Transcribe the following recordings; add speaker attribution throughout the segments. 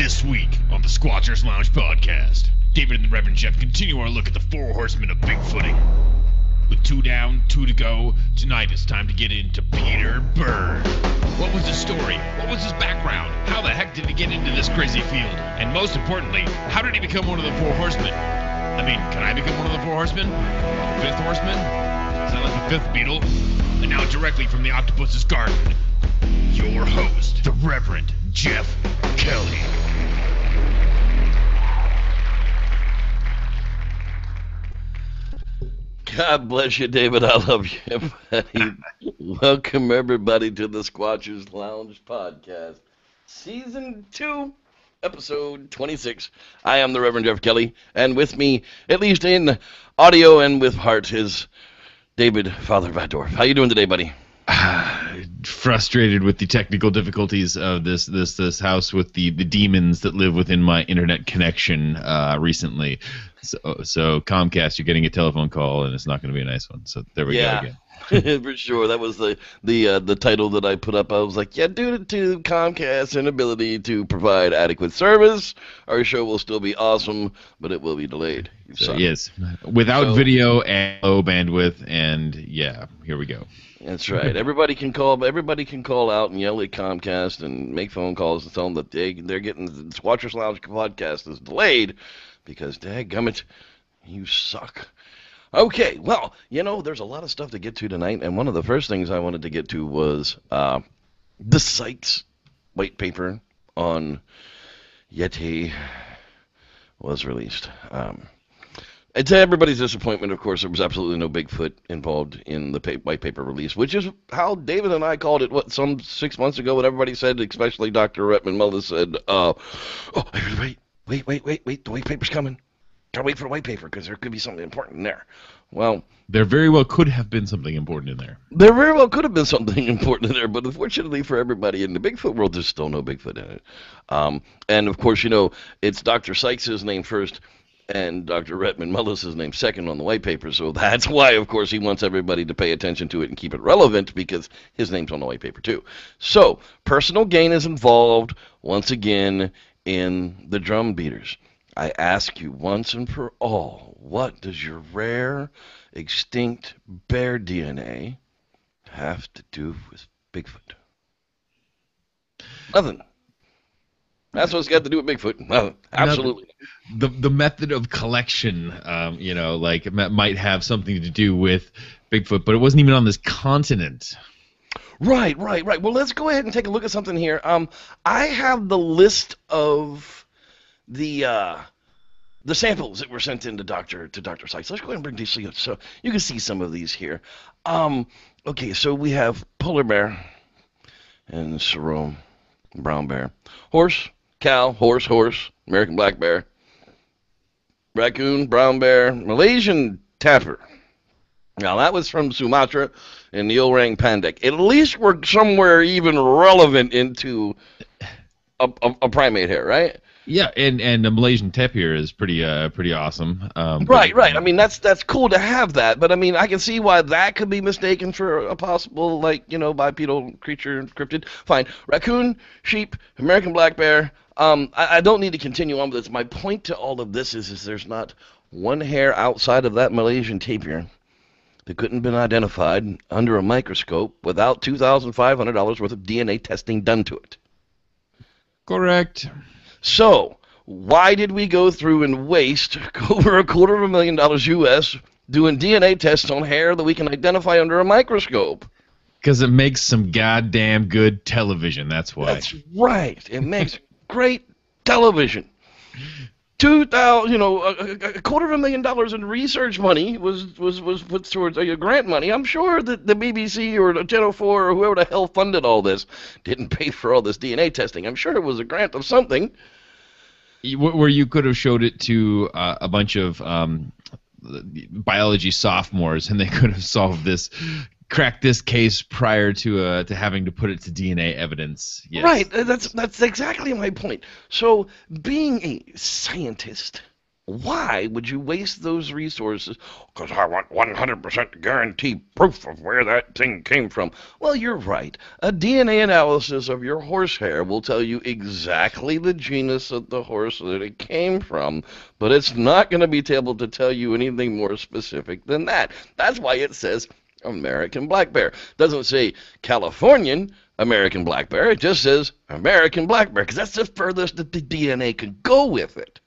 Speaker 1: This week on the Squatchers Lounge podcast, David and the Reverend Jeff continue our look at the four horsemen of Bigfooting. With 2 down, 2 to go, tonight it's time to get into Peter Byrne. What was his story? What was his background? How the heck did he get into this crazy field? And most importantly, how did he become one of the four horsemen? I mean, can I become one of the four horsemen? The fifth horseman? Is that like the fifth Beatle? And now directly from the octopus's garden, your host, the Reverend Jeff Kelly.
Speaker 2: God bless you, David. I love you, buddy. Welcome, everybody, to the Squatchers Lounge podcast, Season 2, Episode 26. I am the Reverend Jeff Kelly, and with me, at least in audio and with heart, is David Father Batdorf. How you doing today, buddy?
Speaker 1: Frustrated with the technical difficulties of this house with the demons that live within my internet connection recently. So Comcast, you're getting a telephone call, and it's not going to be a nice one. So there we go again.
Speaker 2: For sure. That was the title that I put up. I was like, due to Comcast's inability to provide adequate service, our show will still be awesome, but it will be delayed.
Speaker 1: Yes, without video and low bandwidth, and here we go.
Speaker 2: That's right. Everybody can call out and yell at Comcast and make phone calls and tell them that they're getting the Squatchers Lounge podcast is delayed because, dadgummit, you suck. Okay, well, there's a lot of stuff to get to tonight, and one of the first things I wanted to get to was the Sikes white paper on Yeti was released. And to everybody's disappointment, of course, there was absolutely no Bigfoot involved in the white paper release, which is how David and I called it, some 6 months ago, when everybody said, especially Dr. Retman Mullis said, wait, the white paper's coming. Gotta wait for the white paper, because there could be something important in there. Well,
Speaker 1: there very well could have been something important in there.
Speaker 2: There very well could have been something important in there, but unfortunately for everybody in the Bigfoot world, there's still no Bigfoot in it. And, of course, it's Dr. Sikes' name first, and Dr. Retman Mullis' name second on the white paper, so that's why, of course, he wants everybody to pay attention to it and keep it relevant, because his name's on the white paper, too. So, personal gain is involved, once again, in the drum beaters. I ask you once and for all, what does your rare, extinct bear DNA have to do with Bigfoot? Nothing. That's what it's got to do with Bigfoot. Nothing. Absolutely.
Speaker 1: The method of collection, might have something to do with Bigfoot, but it wasn't even on this continent.
Speaker 2: Right. Well, let's go ahead and take a look at something here. I have the list of the samples that were sent in to Dr. Sikes. Let's go ahead and bring these so you can see some of these here. Okay, so we have polar bear and serow, brown bear, horse, cow, horse, American black bear, raccoon, brown bear, Malaysian tapir. Now, that was from Sumatra and the Orang Pendek. At least we're somewhere even relevant into a primate here, right?
Speaker 1: Yeah, and the Malaysian tapir is pretty awesome.
Speaker 2: Right. I mean, that's cool to have that, but I mean, I can see why that could be mistaken for a possible, bipedal creature, cryptid. Fine. Raccoon, sheep, American black bear. I don't need to continue on with this. My point to all of this is there's not one hair outside of that Malaysian tapir that couldn't have been identified under a microscope without $2,500 worth of DNA testing done to it.
Speaker 1: Correct.
Speaker 2: So, why did we go through and waste over $250,000 US doing DNA tests on hair that we can identify under a microscope?
Speaker 1: Because it makes some goddamn good television, that's why.
Speaker 2: That's right. It makes great television. $250,000 in research money was put towards grant money. I'm sure that the BBC or the Channel 4 or whoever the hell funded all this didn't pay for all this DNA testing. I'm sure it was a grant of something.
Speaker 1: Where you could have showed it to a bunch of biology sophomores, and they could have cracked this case prior to having to put it to DNA evidence. Yes.
Speaker 2: Right. That's exactly my point. So, being a scientist, Why would you waste those resources? Because I want 100% guaranteed proof of where that thing came from. Well, you're right. A DNA analysis of your horsehair will tell you exactly the genus of the horse that it came from, but it's not going to be able to tell you anything more specific than that. That's why it says American black bear. It doesn't say Californian American black bear. It just says American black bear because that's the furthest that the DNA can go with it.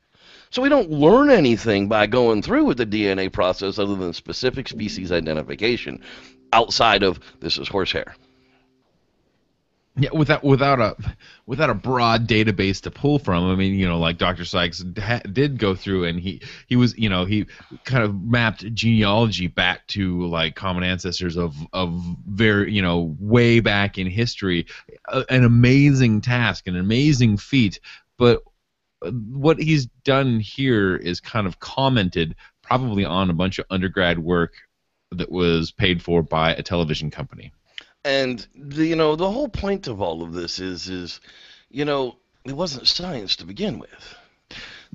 Speaker 2: So we don't learn anything by going through with the DNA process other than specific species identification outside of this is horsehair.
Speaker 3: Yeah, without a broad database to pull from. I mean, like Dr. Sikes did go through, and he kind of mapped genealogy back to like common ancestors of very way back in history. An amazing task, an amazing feat, but what he's done here is kind of commented probably on a bunch of undergrad work that was paid for by a television company.
Speaker 2: And the whole point of all of this is it wasn't science to begin with.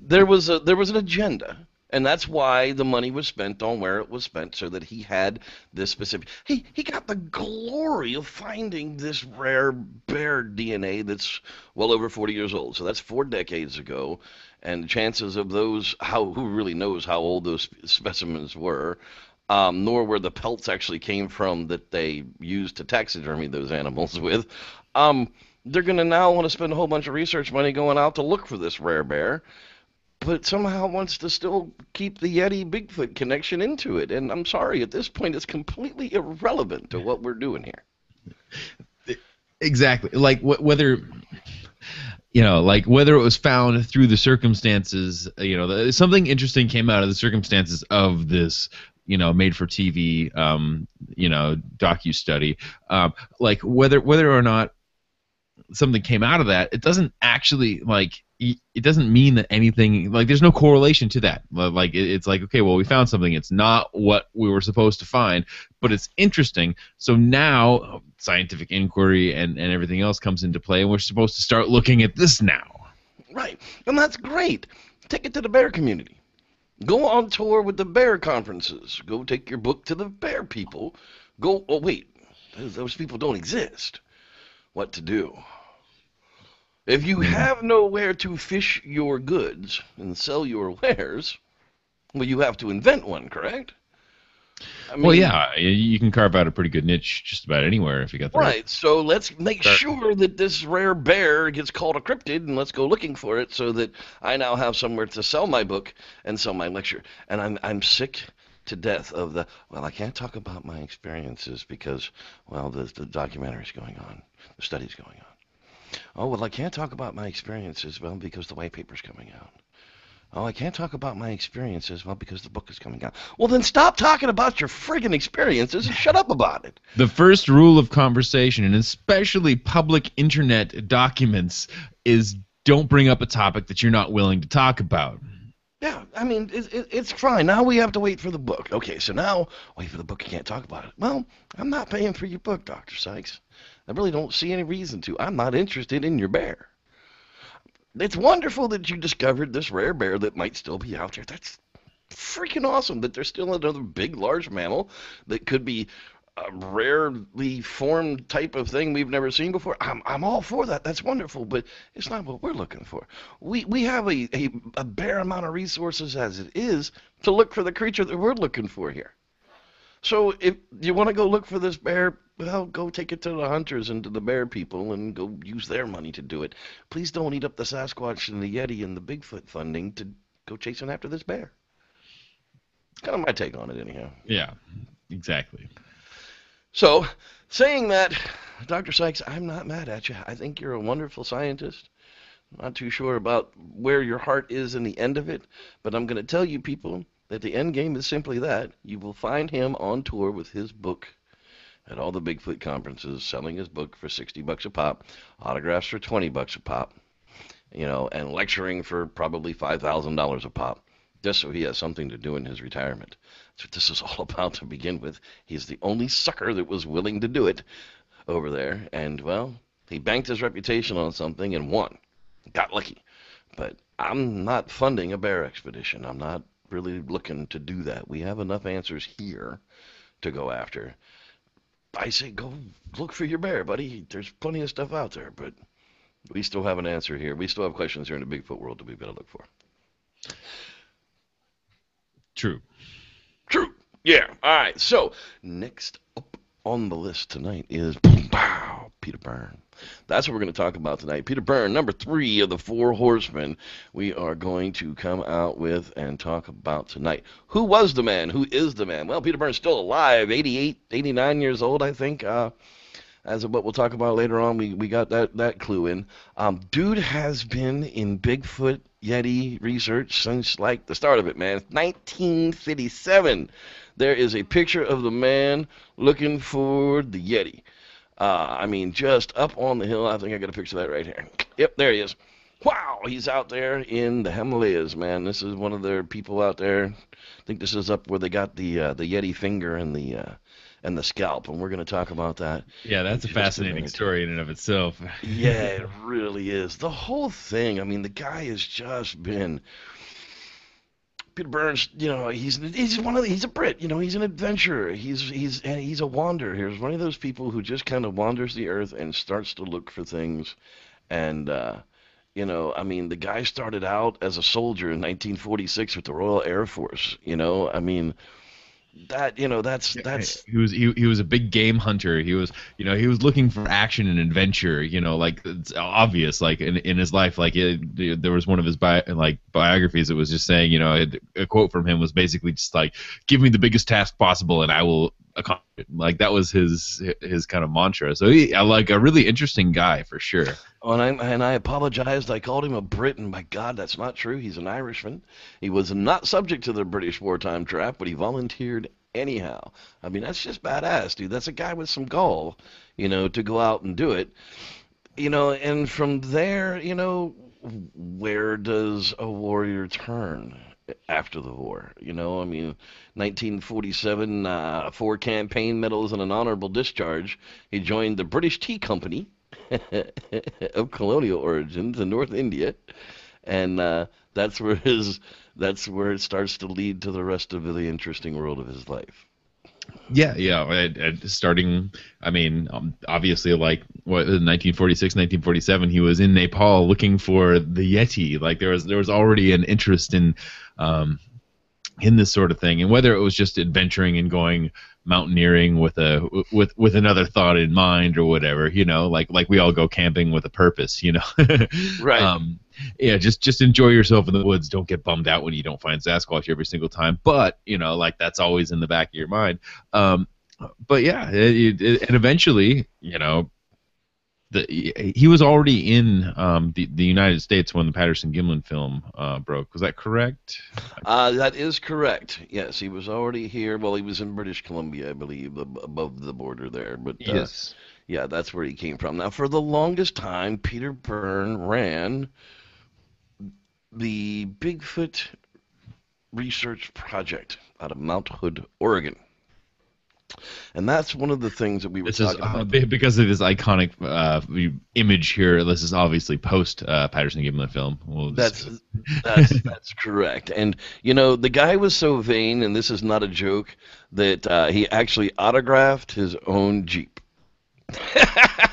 Speaker 2: There was an agenda, and that's why the money was spent on where it was spent, so that he had this specific. He got the glory of finding this rare bear DNA that's well over 40 years old. So that's 4 decades ago, and the chances of those, who really knows how old those specimens were, nor where the pelts actually came from that they used to taxidermy those animals with. They're going to now want to spend a whole bunch of research money going out to look for this rare bear, but somehow wants to still keep the Yeti Bigfoot connection into it. And I'm sorry, at this point, it's completely irrelevant to what we're doing here.
Speaker 3: Exactly. Like whether it was found through the circumstances, something interesting came out of the circumstances of this, made for TV, docu-study. Like whether or not something came out of that, it doesn't actually it doesn't mean that anything, there's no correlation to that. It's like, okay, well, we found something. It's not what we were supposed to find, but it's interesting. So now scientific inquiry and everything else comes into play, and we're supposed to start looking at this now.
Speaker 2: Right, and that's great. Take it to the bear community. Go on tour with the bear conferences. Go take your book to the bear people. Oh, wait, those people don't exist. What to do? If you have nowhere to fish your goods and sell your wares, well, you have to invent one, correct?
Speaker 3: Well, yeah, you can carve out a pretty good niche just about anywhere if you got the
Speaker 2: right. So let's make sure that this rare bear gets called a cryptid, and let's go looking for it so that I now have somewhere to sell my book and sell my lecture. And I'm sick to death of I can't talk about my experiences because, the documentary's going on, the study's going on. Oh, well, I can't talk about my experiences, because the white paper's coming out. Oh, I can't talk about my experiences, because the book is coming out. Well, then stop talking about your friggin' experiences and shut up about it.
Speaker 3: The first rule of conversation, and especially public internet documents, is don't bring up a topic that you're not willing to talk about.
Speaker 2: Yeah, I mean, it's fine. Now we have to wait for the book. Okay, so now, wait for the book, you can't talk about it. Well, I'm not paying for your book, Dr. Sikes. I really don't see any reason to. I'm not interested in your bear. It's wonderful that you discovered this rare bear that might still be out there. That's freaking awesome that there's still another big, large mammal that could be a rarely formed type of thing we've never seen before. I'm all for that. That's wonderful, but it's not what we're looking for. We have a bare amount of resources as it is to look for the creature that we're looking for here. So if you want to go look for this bear, well, go take it to the hunters and to the bear people and go use their money to do it. Please don't eat up the Sasquatch and the Yeti and the Bigfoot funding to go chasing after this bear. Kind of my take on it, anyhow.
Speaker 3: Yeah, exactly.
Speaker 2: So, saying that, Dr. Sikes, I'm not mad at you. I think you're a wonderful scientist. I'm not too sure about where your heart is in the end of it, but I'm going to tell you people that the end game is simply that. You will find him on tour with his book at all the Bigfoot conferences, selling his book for $60 a pop, autographs for $20 a pop, and lecturing for probably $5,000 a pop, just so he has something to do in his retirement. That's what this is all about to begin with. He's the only sucker that was willing to do it over there, and, he banked his reputation on something and won. Got lucky. But I'm not funding a bear expedition. I'm not really looking to do that. We have enough answers here to go after. I say go look for your bear, buddy. There's plenty of stuff out there, but we still have an answer here. We still have questions here in the Bigfoot world that we've got to look for.
Speaker 3: True.
Speaker 2: True. Yeah. All right. So next up on the list tonight is Peter Byrne. That's what we're going to talk about tonight. Peter Byrne, number 3 of the 4 horsemen we are going to come out with and talk about tonight. Who was the man? Who is the man? Well, Peter Byrne's still alive, 88, 89 years old, I think. As of what we'll talk about later on, we got that clue in. Dude has been in Bigfoot Yeti research since like the start of it, man. 1957. There is a picture of the man looking for the Yeti. I mean, just up on the hill. I think I got a picture of that right here. Yep, there he is. Wow, he's out there in the Himalayas, man. This is one of their people out there. I think this is up where they got the Yeti finger and the scalp, and we're going to talk about that.
Speaker 3: Yeah, that's a fascinating story in and of itself.
Speaker 2: Yeah, it really is. The whole thing. I mean, the guy has just been. Peter Byrne's, you know, he's a Brit, you know, he's an adventurer, he's a wanderer. He's one of those people who just kind of wanders the earth and starts to look for things, and you know, I mean, the guy started out as a soldier in 1946 with the Royal Air Force, you know, I mean, that, you know, that's
Speaker 3: he was a big game hunter. He was, you know, he was looking for action and adventure, you know, like it's obvious, like in his life, like there was one of his biographies that was just saying, you know, a quote from him was basically just like, give me the biggest task possible and I will accomplish it. Like that was his kind of mantra. So like a really interesting guy for sure.
Speaker 2: Oh, and I apologized. I called him a Brit, and my God, that's not true. He's an Irishman. He was not subject to the British wartime draft, but he volunteered anyhow. I mean, that's just badass, dude. That's a guy with some gall, you know, to go out and do it. You know, and from there, you know, where does a warrior turn after the war? You know, I mean, 1947, 4 campaign medals and an honorable discharge. He joined the British Tea Company of colonial origins in North India, and that's where it starts to lead to the rest of the interesting world of his life.
Speaker 3: Yeah. Starting, I mean, obviously, like what 1946, 1947, he was in Nepal looking for the Yeti. Like there was already an interest in this sort of thing, and whether it was just adventuring and going mountaineering with another thought in mind or whatever, you know, like we all go camping with a purpose, you know.
Speaker 2: Right.
Speaker 3: Yeah, just enjoy yourself in the woods. Don't get bummed out when you don't find Sasquatch every single time, but you know, like that's always in the back of your mind. But yeah, and eventually, you know, he was already in the United States when the Patterson-Gimlin film broke. Was that correct?
Speaker 2: That is correct. Yes, he was already here. Well, he was in British Columbia, I believe, above the border there. But
Speaker 3: yes,
Speaker 2: yeah, that's where he came from. Now, for the longest time, Peter Byrne ran the Bigfoot Research Project out of Mount Hood, Oregon. And that's one of the things that we were talking about.
Speaker 3: Because of this iconic image here, this is obviously post Patterson-Gimlin film.
Speaker 2: That's correct. And, you know, the guy was so vain, and this is not a joke, that he actually autographed his own Jeep.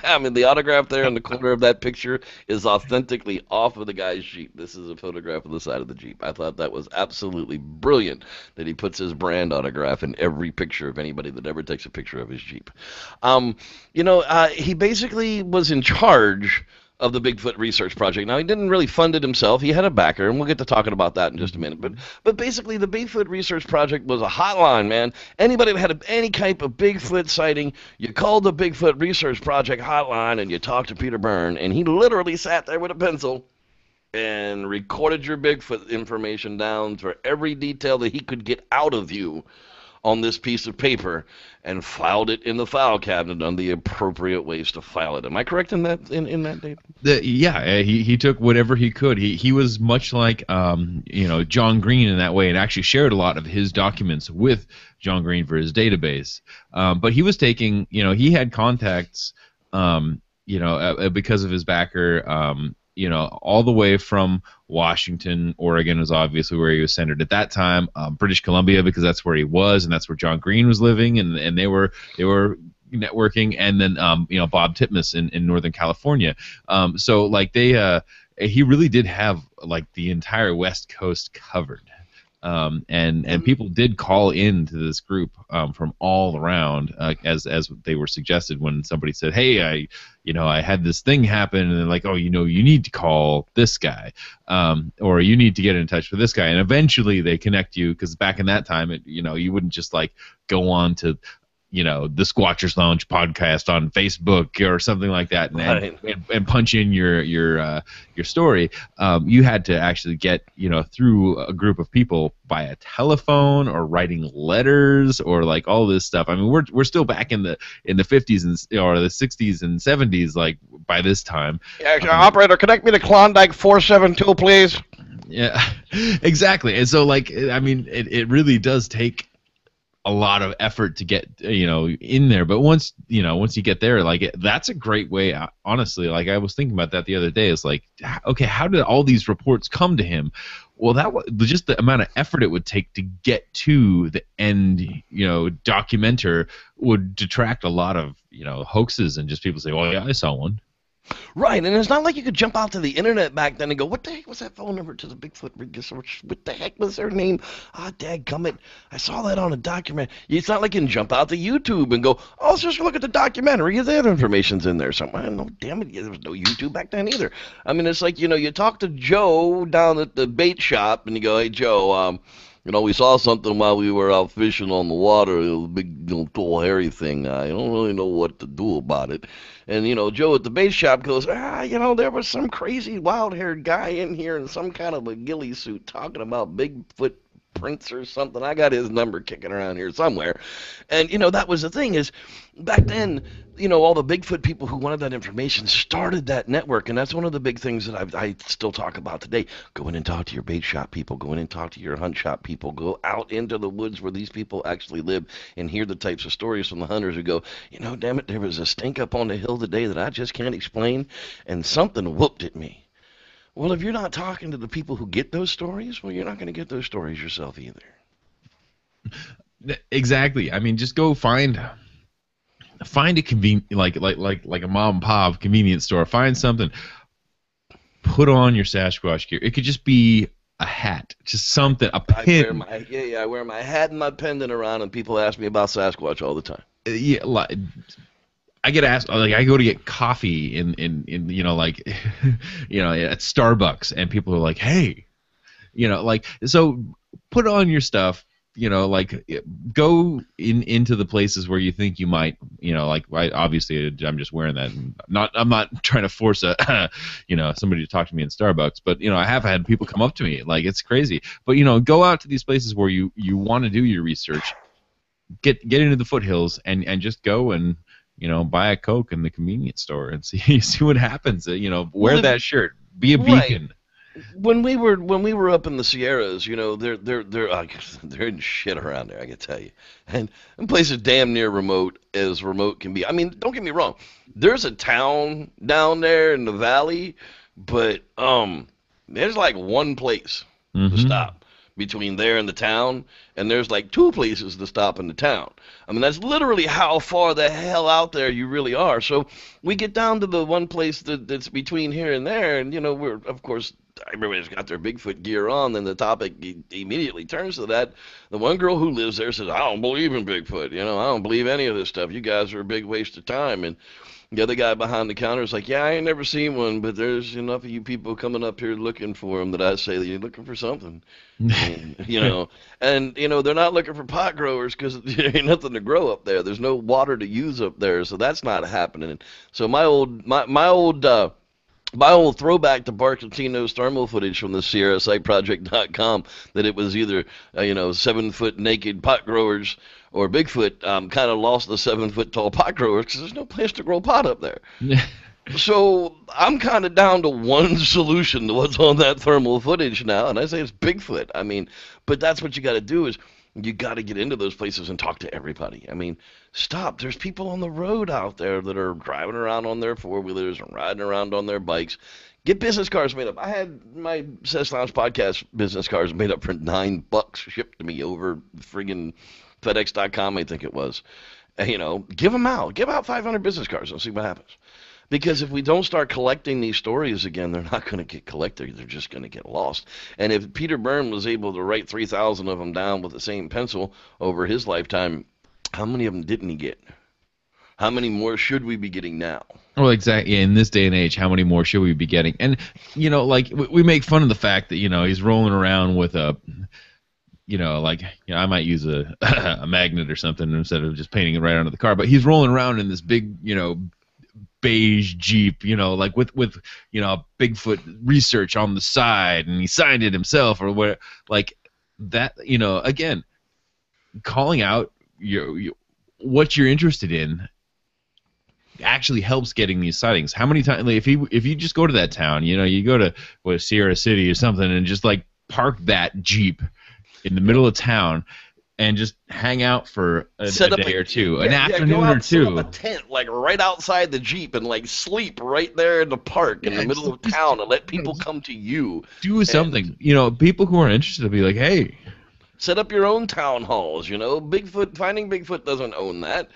Speaker 2: I mean, the autograph there in the corner of that picture is authentically off of the guy's Jeep. This is a photograph of the side of the Jeep. I thought that was absolutely brilliant that he puts his brand autograph in every picture of anybody that ever takes a picture of his Jeep. You know, he basically was in charge of the Bigfoot Research Project. Now, he didn't really fund it himself. He had a backer, and we'll get to talking about that in just a minute. But basically, the Bigfoot Research Project was a hotline, man. Anybody that had any type of Bigfoot sighting, you called the Bigfoot Research Project hotline, and you talked to Peter Byrne, and he literally sat there with a pencil and recorded your Bigfoot information down for every detail that he could get out of you on this piece of paper and filed it in the file cabinet on the appropriate ways to file it. Am I correct in that, David?
Speaker 3: Yeah, he took whatever he could. He was much like you know, John Green in that way, and actually shared a lot of his documents with John Green for his database. But he was taking, you know, he had contacts, you know, because of his backer, all the way from Washington. Oregon was obviously where he was centered at that time. British Columbia, because that's where he was, and that's where John Green was living, and they were networking, and then Bob Titmus in Northern California. So like he really did have like the entire West Coast covered. And people did call into this group from all around, as they were suggested when somebody said, "Hey, I had this thing happen," and they're like, "Oh, you need to call this guy, or you need to get in touch with this guy," and eventually they connect you, because back in that time, you wouldn't just like go on to the Squatchers Lounge podcast on Facebook or something like that, and punch in your story. You had to actually get through a group of people via telephone or writing letters or like all this stuff. I mean, we're still back in the 50s or the 60s and 70s, like by this time.
Speaker 2: Yeah, operator, connect me to Klondike 472, please.
Speaker 3: Yeah, exactly. And so like, I mean, it really does take a lot of effort to get in there, but once you get there, like that's a great way. Honestly, like I was thinking about that the other day. It's like, okay, how did all these reports come to him? Well, that was just the amount of effort it would take to get to the end. Documenter would detract a lot of hoaxes, and just people say, "Well, yeah, I saw one."
Speaker 2: Right, and it's not like you could jump out to the internet back then and go, "What the heck was that phone number to the Bigfoot research? What the heck was their name? Ah, dadgummit, I saw that on a document." It's not like you can jump out to YouTube and go, "Oh, let's just look at the documentary. That information's in there somewhere." I don't know, damn it, there was no YouTube back then either. I mean, it's like, you talk to Joe down at the bait shop, and you go, "Hey, Joe, we saw something while we were out fishing on the water. It was a big, tall, hairy thing. I don't really know what to do about it." And, Joe at the bait shop goes, there was some crazy wild-haired guy in here in some kind of a ghillie suit talking about Bigfoot prints or something. I got his number kicking around here somewhere. And, that was the thing is, back then, all the Bigfoot people who wanted that information started that network, and that's one of the big things that I still talk about today. Go in and talk to your bait shop people. Go in and talk to your hunt shop people. Go out into the woods where these people actually live and hear the types of stories from the hunters who go, damn it, there was a stink up on the hill today that I just can't explain, and something whooped at me. Well, if you're not talking to the people who get those stories, well, you're not going to get those stories yourself either.
Speaker 3: Exactly. I mean, just go find a convenient, like a mom and pop convenience store. Find something. Put on your Sasquatch gear. It could just be a hat, just something, a pin.
Speaker 2: I wear my hat and my pendant around, and people ask me about Sasquatch all the time.
Speaker 3: Yeah, I get asked, like, I go to get coffee in at Starbucks, and people are like, "Hey," so put on your stuff, go into the places where you think you might, obviously I'm just wearing that, and I'm not trying to force somebody to talk to me in Starbucks, but I have had people come up to me, like, it's crazy, but go out to these places where you want to do your research, get into the foothills, and just go and buy a Coke in the convenience store and see what happens. Wear that shirt. Be a beacon.
Speaker 2: When we were up in the Sierras, they're in shit around there, I can tell you. And places damn near remote as remote can be. I mean, don't get me wrong. There's a town down there in the valley, but there's like one place to stop between there and the town, and there's like two places to stop in the town. I mean, that's literally how far the hell out there you really are. So we get down to the one place that's between here and there, and we're, of course, everybody's got their Bigfoot gear on, then the topic immediately turns to that. The one girl who lives there says, "I don't believe in Bigfoot, I don't believe any of this stuff. You guys are a big waste of time." And the other guy behind the counter is like, "Yeah, I ain't never seen one, but there's enough of you people coming up here looking for them that I say that you're looking for something." And, and they're not looking for pot growers because there ain't nothing to grow up there. There's no water to use up there, so that's not happening. So my old throwback to Barkentino's thermal footage from the SierraSiteProject.com, that it was either 7-foot naked pot growers or Bigfoot, kind of lost the 7-foot tall pot growers because there's no place to grow pot up there. So I'm kind of down to one solution to what's on that thermal footage now, and I say it's Bigfoot. I mean, but that's what you got to do is You got to get into those places and talk to everybody. I mean, stop. There's people on the road out there that are driving around on their four-wheelers and riding around on their bikes. Get business cards made up. I had my Cess Lounge podcast business cards made up for $9 shipped to me over friggin' FedEx.com, I think it was. Give them out. Give out 500 business cards and see what happens. Because if we don't start collecting these stories again, they're not going to get collected. They're just going to get lost. And if Peter Byrne was able to write 3,000 of them down with the same pencil over his lifetime, how many of them didn't he get? How many more should we be getting now?
Speaker 3: Well, exactly. In this day and age, how many more should we be getting? And, we make fun of the fact that, he's rolling around with a, I might use a, a magnet or something instead of just painting it right onto the car. But he's rolling around in this big, beige Jeep, with Bigfoot research on the side, and he signed it himself or what, like that. Again, calling out what you're interested in actually helps getting these sightings. How many times, if you just go to that town, you go to Sierra City or something, and just park that Jeep in the middle of town and just hang out for a day or two, an afternoon or two.
Speaker 2: Set up a tent right outside the Jeep and sleep right there in the park in the middle of town and let people come to you.
Speaker 3: Do something. People who are interested will be like, hey.
Speaker 2: Set up your own town halls. Finding Bigfoot doesn't own that.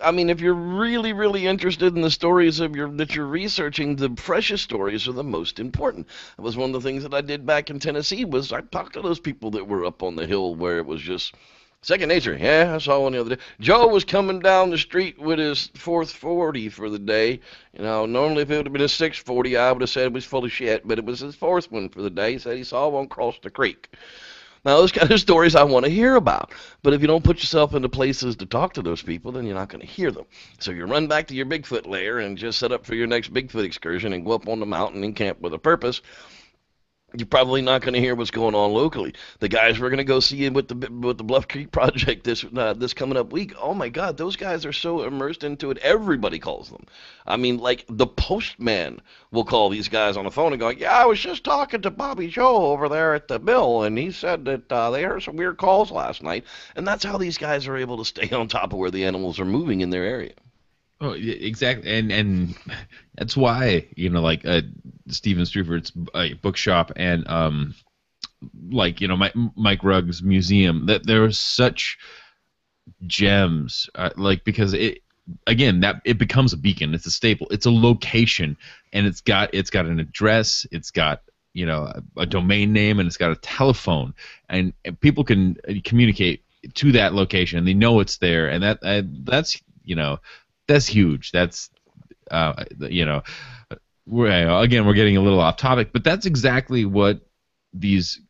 Speaker 2: I mean, if you're really, really interested in the stories that you're researching, the freshest stories are the most important. That was one of the things that I did back in Tennessee. Was I talked to those people that were up on the hill where it was just second nature. Yeah, I saw one the other day. Joe was coming down the street with his 440 for the day. Normally if it would have been his 640, I would have said it was full of shit, but it was his fourth one for the day. He said he saw one cross the creek. Now, those kind of stories I want to hear about. But if you don't put yourself into places to talk to those people, then you're not going to hear them. So you run back to your Bigfoot lair and just set up for your next Bigfoot excursion and go up on the mountain and camp with a purpose. You're probably not going to hear what's going on locally. The guys we're going to go see with the Bluff Creek Project this coming up week, oh my God, those guys are so immersed into it. Everybody calls them. I mean, the postman will call these guys on the phone and go, yeah, I was just talking to Bobby Joe over there at the mill, and he said that they heard some weird calls last night. And that's how these guys are able to stay on top of where the animals are moving in their area.
Speaker 3: Oh, exactly, and that's why Stephen Strufert's bookshop and Mike Rugg's museum, that there are such gems, because it becomes a beacon. It's a staple. It's a location, and it's got an address. It's got a domain name, and it's got a telephone, and people can communicate to that location. They know it's there, and that's huge. That's we're getting a little off topic, but that's exactly what these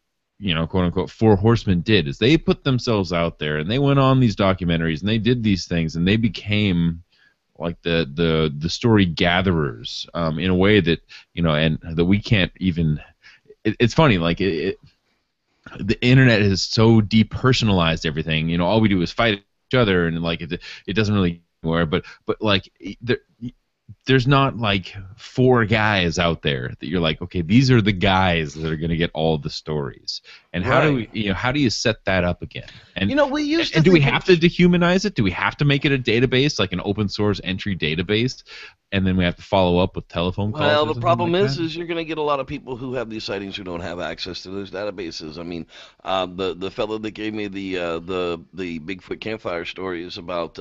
Speaker 3: quote unquote four horsemen did. Is they put themselves out there and they went on these documentaries and they did these things and they became like the story gatherers in a way that and that we can't even. It's funny, the internet has so depersonalized everything. All we do is fight each other, and it doesn't really anywhere. But there's not four guys out there that you're like, okay, these are the guys that are going to get all the stories. And how do we, how do you set that up again? And
Speaker 2: we used to.
Speaker 3: And do we have to dehumanize it? Do we have to make it a database, like an open source entry database, and then we have to follow up with telephone calls?
Speaker 2: Well, the problem is you're going to get a lot of people who have these sightings who don't have access to those databases. I mean, the fellow that gave me the Bigfoot campfire story is about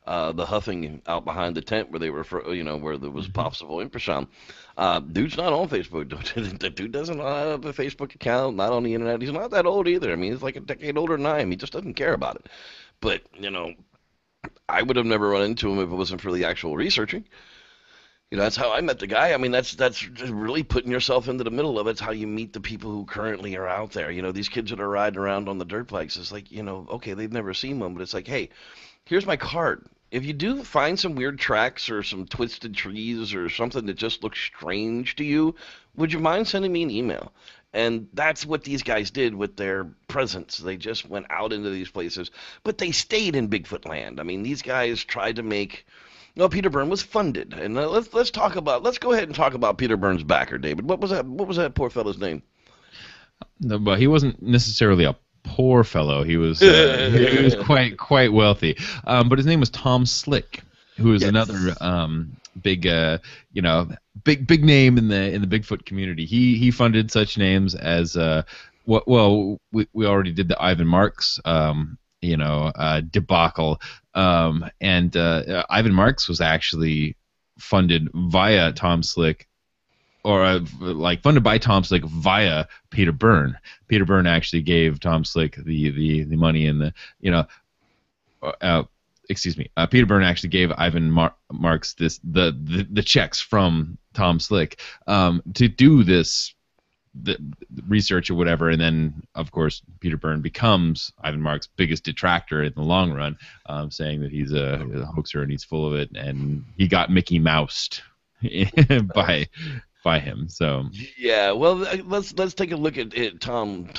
Speaker 2: the huffing out behind the tent where they were, where there was possible infrasound. Dude's not on Facebook. The dude doesn't have a Facebook account, not on the internet. He's not that old either. I mean, he's like a decade older than I am. He just doesn't care about it. But, I would have never run into him if it wasn't for the actual researching. That's how I met the guy. I mean, that's really putting yourself into the middle of it. It's how you meet the people who currently are out there. These kids that are riding around on the dirt bikes, it's like, okay, they've never seen one, but it's like, hey, here's my card. If you do find some weird tracks or some twisted trees or something that just looks strange to you, would you mind sending me an email? And that's what these guys did with their presence. They just went out into these places, but they stayed in Bigfoot land. I mean, these guys tried to make. Peter Byrne was funded, and let's go ahead and talk about Peter Byrne's backer, David. What was that poor fellow's name?
Speaker 3: No, but he wasn't necessarily a poor fellow. He was quite wealthy. But his name was Tom Slick, who is another big big name in the Bigfoot community. He funded such names as we already did the Ivan Marks debacle, and Ivan Marks was actually funded via Tom Slick, or funded by Tom Slick via Peter Byrne. Peter Byrne actually gave Tom Slick the money and Peter Byrne actually gave Ivan Marks the checks from Tom Slick to do this the research or whatever, and then of course Peter Byrne becomes Ivan Marks' biggest detractor in the long run, saying that he's a hoaxer and he's full of it, and he got Mickey Moused by him. So
Speaker 2: yeah, well, let's take a look at Tom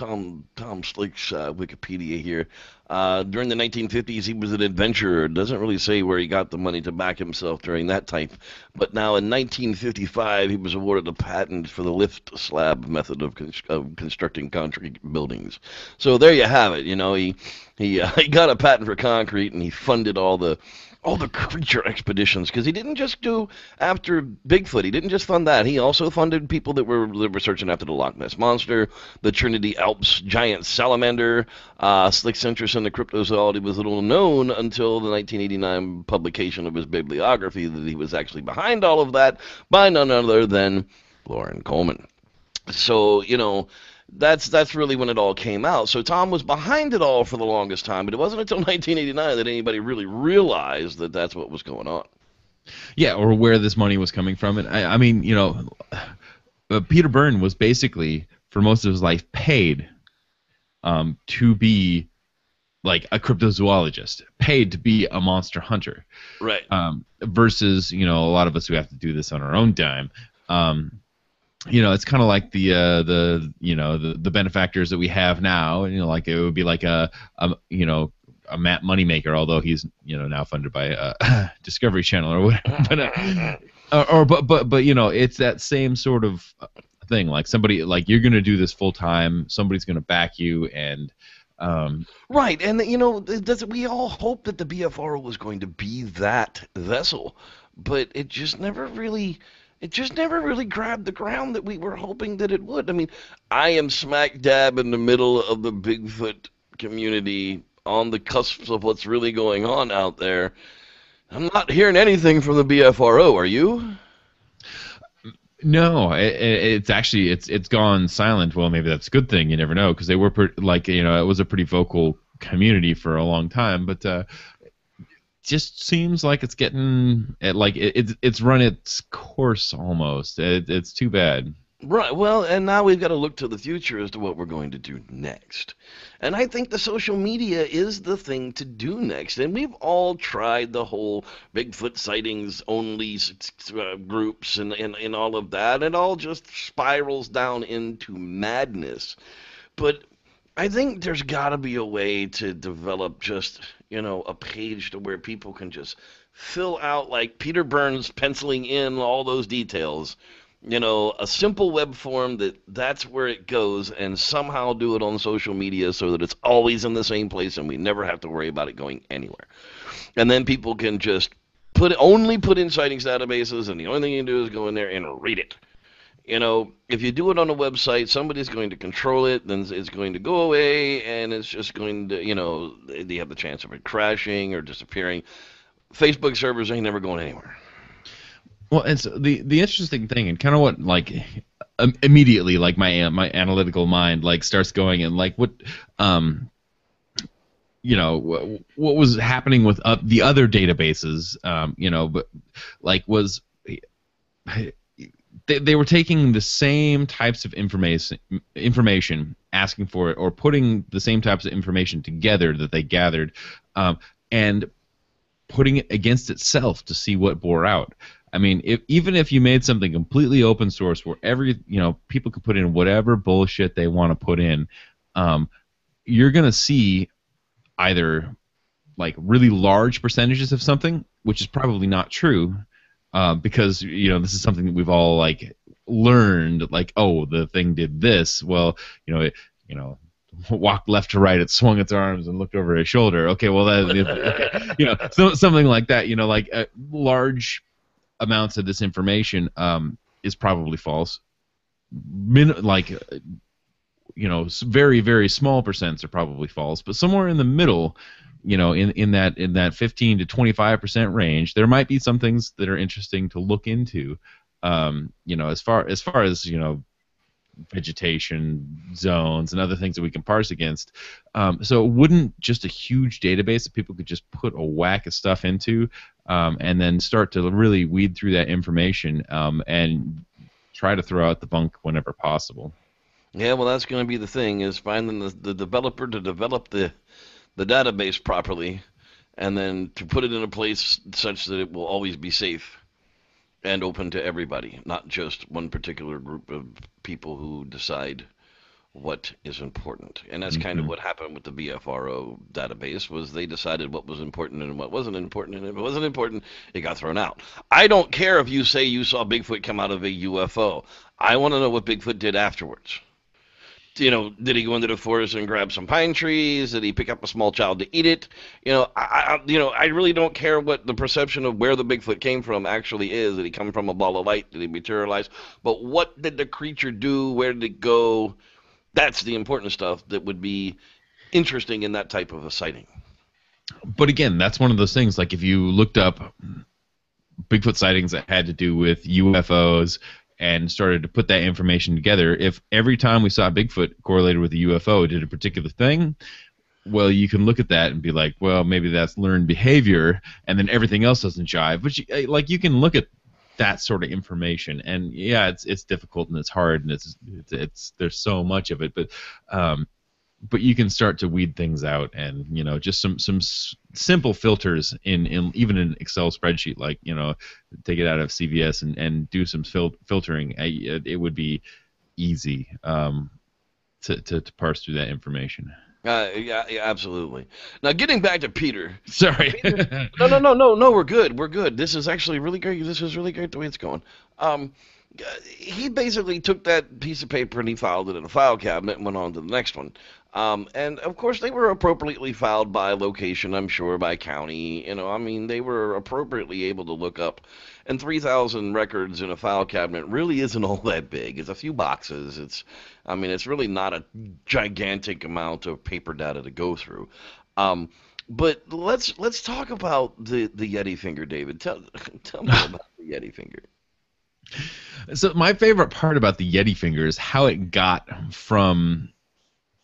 Speaker 2: Slick's Wikipedia here. During the 1950s, he was an adventurer. It doesn't really say where he got the money to back himself during that time. But now in 1955, he was awarded a patent for the lift slab method of constructing concrete buildings. So there you have it. You know, he got a patent for concrete, and he funded all the creature expeditions, because he didn't just do after Bigfoot. He didn't just fund that. He also funded people that were searching after the Loch Ness Monster, the Trinity Alps giant salamander. Slick's interest in the cryptozoology was little known until the 1989 publication of his bibliography that he was actually behind all of that by none other than Loren Coleman. So, you know, that's really when it all came out. So Tom was behind it all for the longest time, but it wasn't until 1989 that anybody really realized that that's what was going on.
Speaker 3: Yeah, or where this money was coming from. And I mean, you know, Peter Byrne was basically, for most of his life, paid to be like a cryptozoologist, paid to be a monster hunter.
Speaker 2: Right.
Speaker 3: Versus, you know, a lot of us who have to do this on our own dime. You know, it's kind of like the benefactors that we have now. You know, like it would be like a Matt Moneymaker, although he's, you know, now funded by Discovery Channel or whatever. But you know, it's that same sort of thing. Like somebody, like, you're going to do this full time. Somebody's going to back you, and
Speaker 2: right. And you know, we all hoped that the BFRO was going to be that vessel, but it just never really grabbed the ground that we were hoping that it would. I mean, I am smack dab in the middle of the Bigfoot community, on the cusp of what's really going on out there. I'm not hearing anything from the BFRO. Are you?
Speaker 3: No, it's actually it's gone silent. Well, maybe that's a good thing. You never know, because they were it was a pretty vocal community for a long time, but. Just seems like it's getting it's run its course almost. It's too bad.
Speaker 2: Right. Well, and now we've got to look to the future as to what we're going to do next. And I think the social media is the thing to do next. And we've all tried the whole Bigfoot sightings only groups and all of that. It all just spirals down into madness. But I think there's got to be a way to develop just, you know, a page to where people can just fill out, like Peter Byrne's penciling in all those details, you know, a simple web form that's where it goes, and somehow do it on social media so that it's always in the same place and we never have to worry about it going anywhere. And then people can just only put in sightings databases, and the only thing you can do is go in there and read it. You know, if you do it on a website, somebody's going to control it, then it's going to go away, and it's just going to, you know, they have the chance of it crashing or disappearing. Facebook servers ain't never going anywhere.
Speaker 3: Well, and so the interesting thing, and kind of what, like, immediately, like, my analytical mind, like, starts going, and, like, what, you know, what was happening with the other databases, you know, but, like, was... They were taking the same types of information, asking for it, or putting the same types of information together that they gathered, and putting it against itself to see what bore out. I mean, even if you made something completely open source where people could put in whatever bullshit they want to put in, you're gonna see either like really large percentages of something, which is probably not true. Because, you know, this is something that we've all, like, learned, like, oh, the thing did this. Well, walked left to right, it swung its arms and looked over his shoulder. Okay, well, something like that. Like large amounts of this information is probably false. Very, very small percents are probably false, but somewhere in the middle, in that 15 to 25% range, there might be some things that are interesting to look into. As far as vegetation zones and other things that we can parse against. So wouldn't just a huge database that people could just put a whack of stuff into and then start to really weed through that information and try to throw out the bunk whenever possible?
Speaker 2: Yeah, well, that's going to be the thing, is finding the developer to develop the database properly and then to put it in a place such that it will always be safe and open to everybody, not just one particular group of people who decide what is important. And that's kind of what happened with the BFRO database, was they decided what was important and what wasn't important, and if it wasn't important, it got thrown out. I don't care if you say you saw Bigfoot come out of a UFO. I want to know what Bigfoot did afterwards. Did he go into the forest and grab some pine trees? Did he pick up a small child to eat it? I really don't care what the perception of where the Bigfoot came from actually is. Did he come from a ball of light? Did he materialize? But what did the creature do? Where did it go? That's the important stuff that would be interesting in that type of a sighting.
Speaker 3: But again, that's one of those things, like if you looked up Bigfoot sightings that had to do with UFOs and started to put that information together, if every time we saw Bigfoot correlated with a UFO, it did a particular thing, well, you can look at that and be like, well, maybe that's learned behavior, and then everything else doesn't jive. But you can look at that sort of information, and yeah, it's difficult and it's hard and it's there's so much of it, but you can start to weed things out, and just some simple filters in even an Excel spreadsheet, like take it out of CVS and do some filtering. It would be easy to parse through that information.
Speaker 2: Yeah, absolutely. Now, getting back to Peter.
Speaker 3: Sorry.
Speaker 2: Peter, no. We're good. This is actually really great. This is really great the way it's going. He basically took that piece of paper and he filed it in a file cabinet and went on to the next one. And of course, they were appropriately filed by location, I'm sure, by county. They were appropriately able to look up. And 3,000 records in a file cabinet really isn't all that big. It's a few boxes. It's really not a gigantic amount of paper data to go through. But let's talk about the Yeti finger, David. Tell me about the Yeti finger.
Speaker 3: So my favorite part about the Yeti finger is how it got from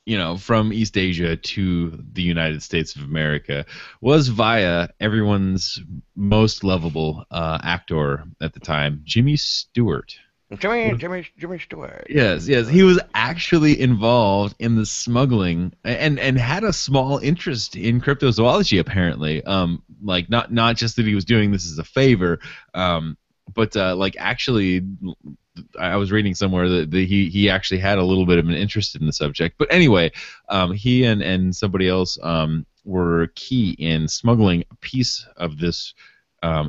Speaker 3: East Asia to the United States of America was via everyone's most lovable actor at the time, Jimmy Stewart.
Speaker 2: Jimmy Stewart.
Speaker 3: Yes. He was actually involved in the smuggling and had a small interest in cryptozoology, apparently. Not just that he was doing this as a favor, but actually, I was reading somewhere that he actually had a little bit of an interest in the subject. But anyway, he and somebody else were key in smuggling a piece of this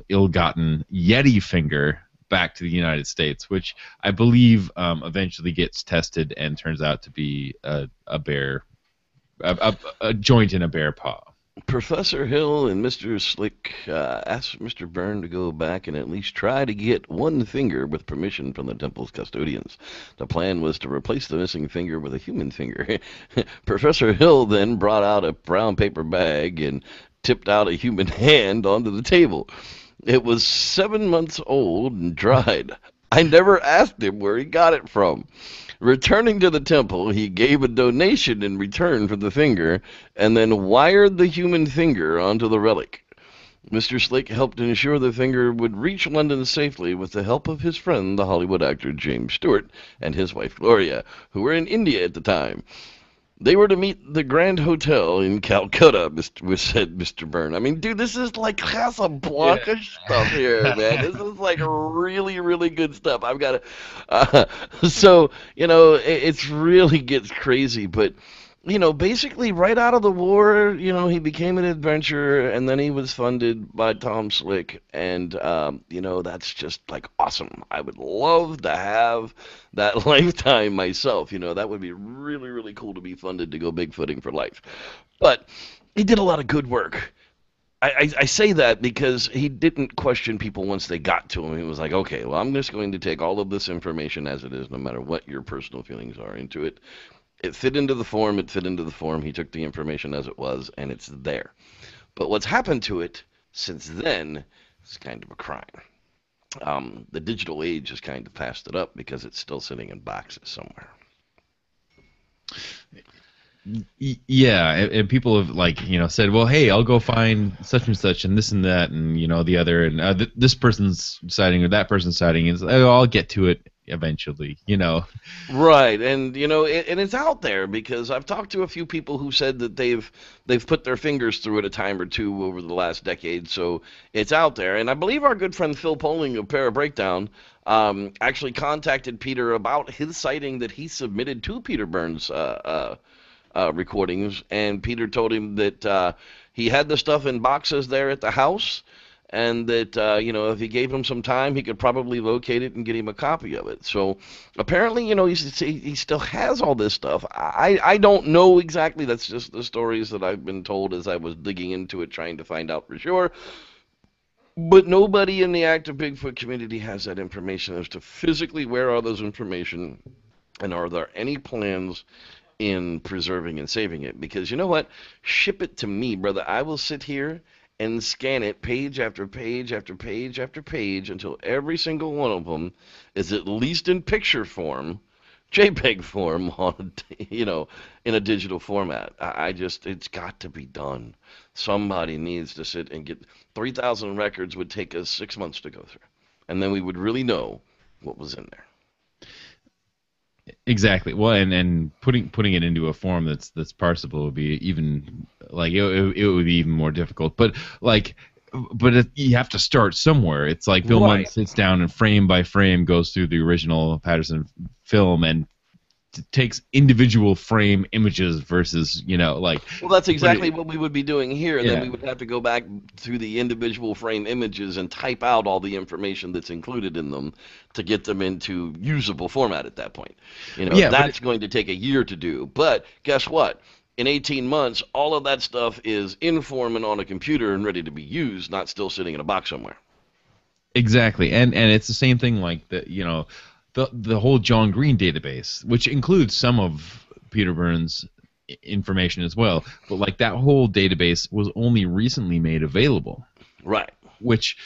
Speaker 3: ill-gotten Yeti finger back to the United States, which I believe eventually gets tested and turns out to be a joint in a bear paw.
Speaker 2: Professor Hill and Mr. Slick asked Mr. Byrne to go back and at least try to get one finger with permission from the temple's custodians. The plan was to replace the missing finger with a human finger. Professor Hill then brought out a brown paper bag and tipped out a human hand onto the table. It was 7 months old and dried. I never asked him where he got it from. Returning to the temple, he gave a donation in return for the finger and then wired the human finger onto the relic. Mr. Slick helped ensure the finger would reach London safely with the help of his friend, the Hollywood actor James Stewart, and his wife Gloria, who were in India at the time. They were to meet the Grand Hotel in Calcutta, said Mr. Byrne. Dude, this is like Casablanca stuff here, man. This is like really, really good stuff. I've got to... So, it really gets crazy, but basically right out of the war, he became an adventurer, and then he was funded by Tom Slick, and that's just like awesome. I would love to have that lifetime myself. That would be really, really cool to be funded to go bigfooting for life. But he did a lot of good work. I say that because he didn't question people once they got to him. He was like, okay, well, I'm just going to take all of this information as it is, no matter what your personal feelings are into it. It fit into the form. It fit into the form. He took the information as it was, and it's there. But what's happened to it since then is kind of a crime. The digital age has kind of passed it up because it's still sitting in boxes somewhere.
Speaker 3: Yeah, and people have said, well, hey, I'll go find such and such and this and that and the other and this person's sighting or that person's sighting, and I'll get to it eventually.
Speaker 2: Right, and and it's out there because I've talked to a few people who said that they've put their fingers through it a time or two over the last decade, so it's out there. And I believe our good friend Phil Poling of Para Breakdown actually contacted Peter about his sighting that he submitted to Peter Byrne's recordings, and Peter told him that he had the stuff in boxes there at the house, and that if he gave him some time, he could probably locate it and get him a copy of it. So apparently, he still has all this stuff. I don't know exactly. That's just the stories that I've been told as I was digging into it, trying to find out for sure. But nobody in the active Bigfoot community has that information as to physically where are those information, and are there any plans in preserving and saving it. Because you know what? Ship it to me, brother. I will sit here and scan it page after page after page after page until every single one of them is at least in picture form, JPEG form, on in a digital format. It's got to be done. Somebody needs to sit and get 3,000 records. Would take us 6 months to go through, and then we would really know what was in there.
Speaker 3: Exactly. Well, and putting it into a form that's parsable would be even it would be even more difficult. But you have to start somewhere. It's like Bill Munn sits down and frame by frame goes through the original Patterson film and takes individual frame images versus well,
Speaker 2: that's exactly what we would be doing here, and then we would have to go back through the individual frame images and type out all the information that's included in them to get them into usable format at that point. That's going to take a year to do. But guess what? In 18 months, all of that stuff is in form and on a computer and ready to be used, not still sitting in a box somewhere.
Speaker 3: Exactly, and it's the same thing like the whole John Green database, which includes some of Peter Byrne's information as well, but that whole database was only recently made available.
Speaker 2: Right.
Speaker 3: Which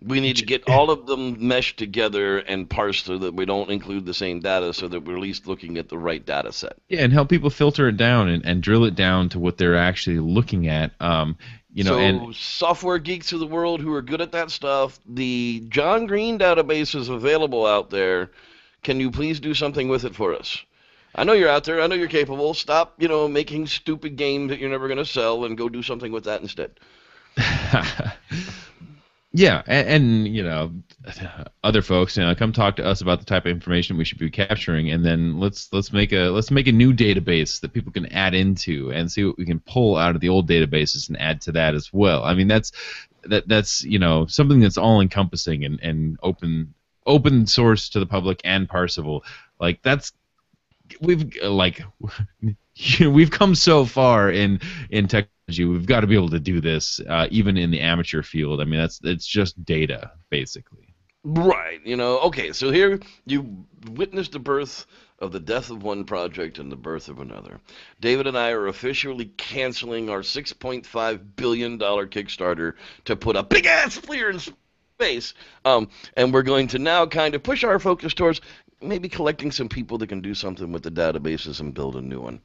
Speaker 2: we need to get all of them meshed together and parsed so that we don't include the same data, so that we're at least looking at the right data set.
Speaker 3: Yeah, and help people filter it down and drill it down to what they're actually looking at.
Speaker 2: And software geeks of the world who are good at that stuff, the John Green database is available out there. Can you please do something with it for us? I know you're out there. I know you're capable. Stop, making stupid games that you're never going to sell and go do something with that instead.
Speaker 3: Yeah, and other folks, come talk to us about the type of information we should be capturing, and then let's make a new database that people can add into and see what we can pull out of the old databases and add to that as well. I mean, that's something that's all encompassing and open source to the public and parsable. We've come so far in technology. We've got to be able to do this even in the amateur field. I mean, it's just data basically.
Speaker 2: Right. Okay, so here you witnessed the birth of the death of one project and the birth of another. David and I are officially canceling our $6.5 billion Kickstarter to put a big-ass flare in space, and we're going to now kind of push our focus towards maybe collecting some people that can do something with the databases and build a new one.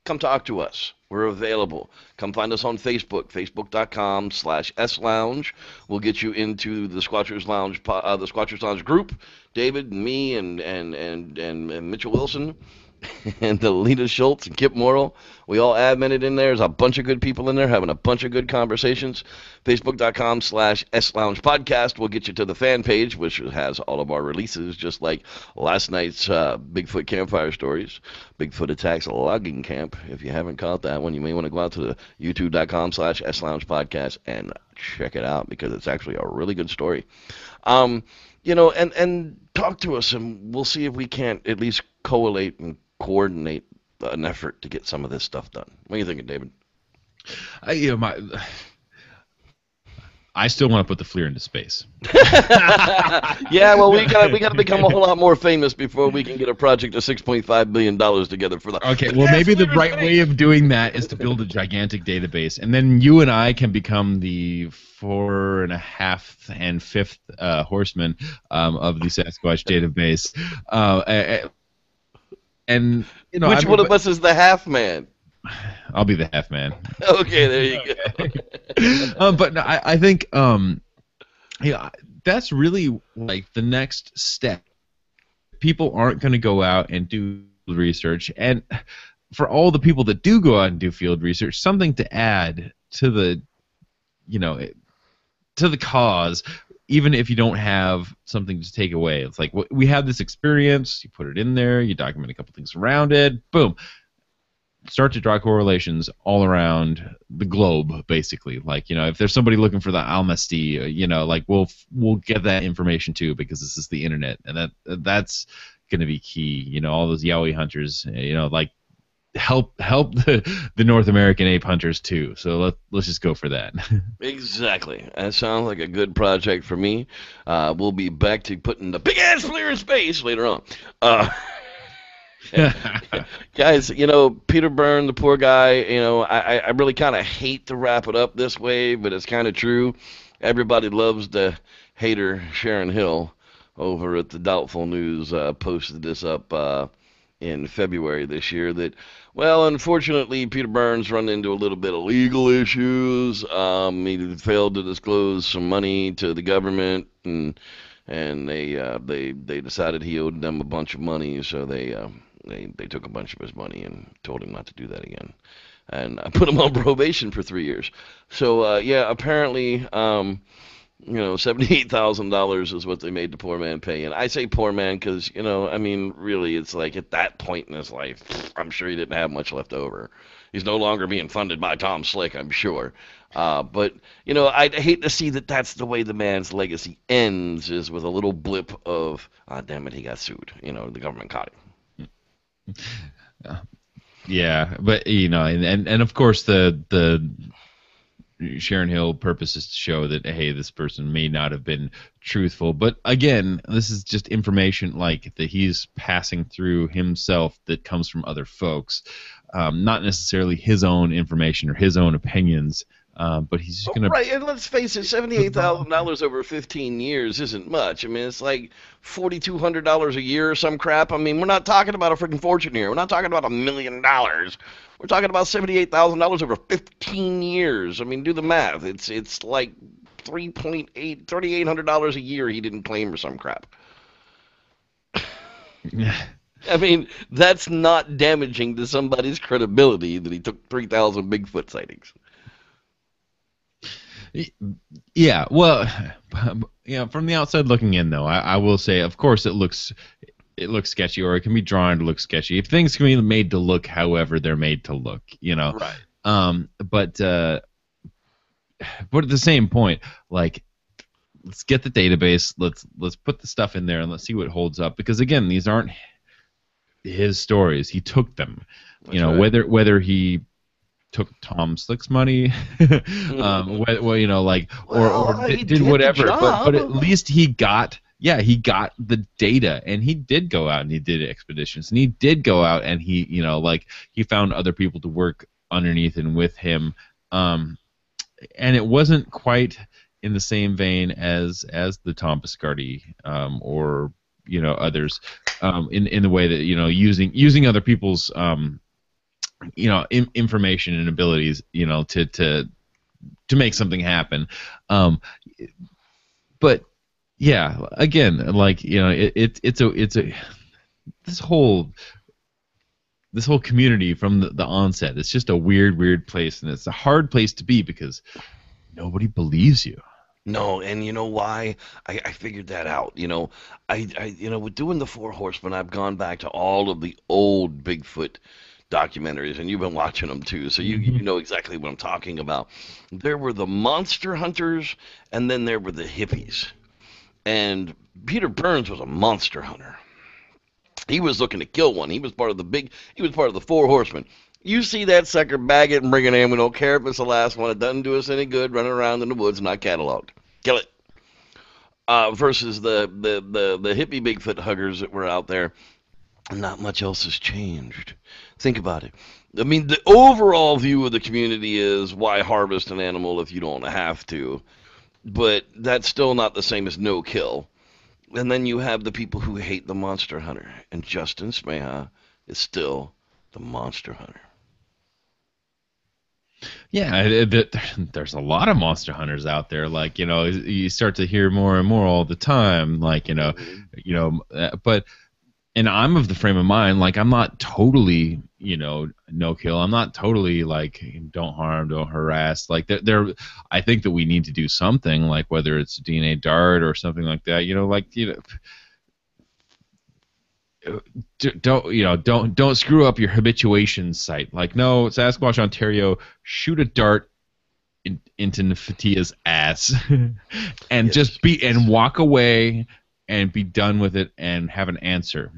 Speaker 2: Come talk to us. We're available. Come find us on Facebook, facebook.com/SLounge. We'll get you into the Squatchers Lounge group. David and me and Mitchell Wilson and Alita Schultz and Kip Morrill. We all admitted in there. There's a bunch of good people in there having a bunch of good conversations. Facebook.com/SLounge Podcast will get you to the fan page, which has all of our releases, just like last night's Bigfoot Campfire Stories, Bigfoot Attacks Logging Camp. If you haven't caught that one, you may want to go out to the youtube.com/SLounge Podcast and check it out because it's actually a really good story. And talk to us, and we'll see if we can't at least collate and coordinate an effort to get some of this stuff done. What are you thinking, David?
Speaker 3: I still want to put the FLIR into space.
Speaker 2: Yeah, well, we got to become a whole lot more famous before we can get a project of $6.5 billion together for that.
Speaker 3: Okay, well, maybe the right way of doing that is to build a gigantic database, and then you and I can become the 4.5 and 5th horsemen of the Sasquatch database. And
Speaker 2: which one of us is the half man?
Speaker 3: I'll be the half man.
Speaker 2: Okay, there you go.
Speaker 3: But no, I think that's really like the next step. People aren't going to go out and do research, and for all the people that do go out and do field research, something to add to the, to the cause. Even if you don't have something to take away, it's like we have this experience. You put it in there. You document a couple things around it. Boom. Start to draw correlations all around the globe, basically. Like, if there's somebody looking for the Almasty, we'll get that information too, because this is the internet, and that's going to be key. All those Yowie hunters, help the North American ape hunters too. So let's just go for that.
Speaker 2: Exactly. That sounds like a good project for me. We'll be back to putting the big ass FLIR in space later on. Guys, Peter Byrne, the poor guy, I really kind of hate to wrap it up this way, but it's kind of true. Everybody loves the hater Sharon Hill over at the Doubtful News, posted this up in February this year that, well, unfortunately, Peter Byrne's run into a little bit of legal issues. He failed to disclose some money to the government, and they decided he owed them a bunch of money, so they took a bunch of his money and told him not to do that again, and I put him on probation for 3 years. So apparently, $78,000 is what they made the poor man pay. And I say poor man because really, it's like at that point in his life, I'm sure he didn't have much left over. He's no longer being funded by Tom Slick, I'm sure. But I'd hate to see that that's the way the man's legacy ends, is with a little blip of, damn it, he got sued. The government caught him.
Speaker 3: Yeah, but and of course the Sharon Hill purpose is to show that, hey, this person may not have been truthful, but again, this is just information like that he's passing through himself that comes from other folks, not necessarily his own information or his own opinions. But he's just gonna.
Speaker 2: Right, and let's face it, $78,000 over 15 years isn't much. I mean, it's like $4,200 a year or some crap. I mean, we're not talking about a freaking fortune here. We're not talking about $1 million. We're talking about $78,000 over 15 years. I mean, do the math. It's like $3,800 a year he didn't claim or some crap. I mean, that's not damaging to somebody's credibility that he took 3,000 Bigfoot sightings.
Speaker 3: Yeah, well, from the outside looking in, though, I will say, of course, it looks sketchy, or it can be drawn to look sketchy. If things can be made to look however they're made to look,
Speaker 2: Right.
Speaker 3: But at the same point, like, let's get the database, let's put the stuff in there, and let's see what holds up. Because again, these aren't his stories; he took them.
Speaker 2: That's right.
Speaker 3: Whether he took Tom Slick's money, or did whatever, but at least he got the data, and he did go out and he did expeditions, and he did go out and he he found other people to work underneath and with him, and it wasn't quite in the same vein as the Tom Biscardi or others, in the way that using other people's information and abilities, to make something happen. But yeah, again, like, it's a this whole this whole community from the onset. It's just a weird place, and it's a hard place to be because nobody believes you.
Speaker 2: No, and you know why? I figured that out. With doing the Four Horsemen, I've gone back to all of the old Bigfoot documentaries, and you've been watching them too, so you know exactly what I'm talking about. There were the monster hunters, and then there were the hippies. And Peter Burns was a monster hunter. He was looking to kill one. He was part of the Four Horsemen. You see that sucker, bag it and bring it in. We don't care if it's the last one. It doesn't do us any good running around in the woods not cataloged. Kill it. Versus the hippie Bigfoot huggers that were out there. Not much else has changed. Think about it. I mean, the overall view of the community is why harvest an animal if you don't have to. But that's still not the same as no kill. And then you have the people who hate the monster hunter. And Justin Smeha is still the monster hunter.
Speaker 3: Yeah, there's a lot of monster hunters out there. Like, you start to hear more and more all the time. Like, but, and I'm of the frame of mind, like, I'm not totally, no kill. I'm not totally like, don't harm, don't harass. Like, I think that we need to do something, like whether it's DNA dart or something like that. Don't screw up your habituation site. Like, no, Sasquatch Ontario, shoot a dart into Nefatia's ass, and just walk away and be done with it and have an answer.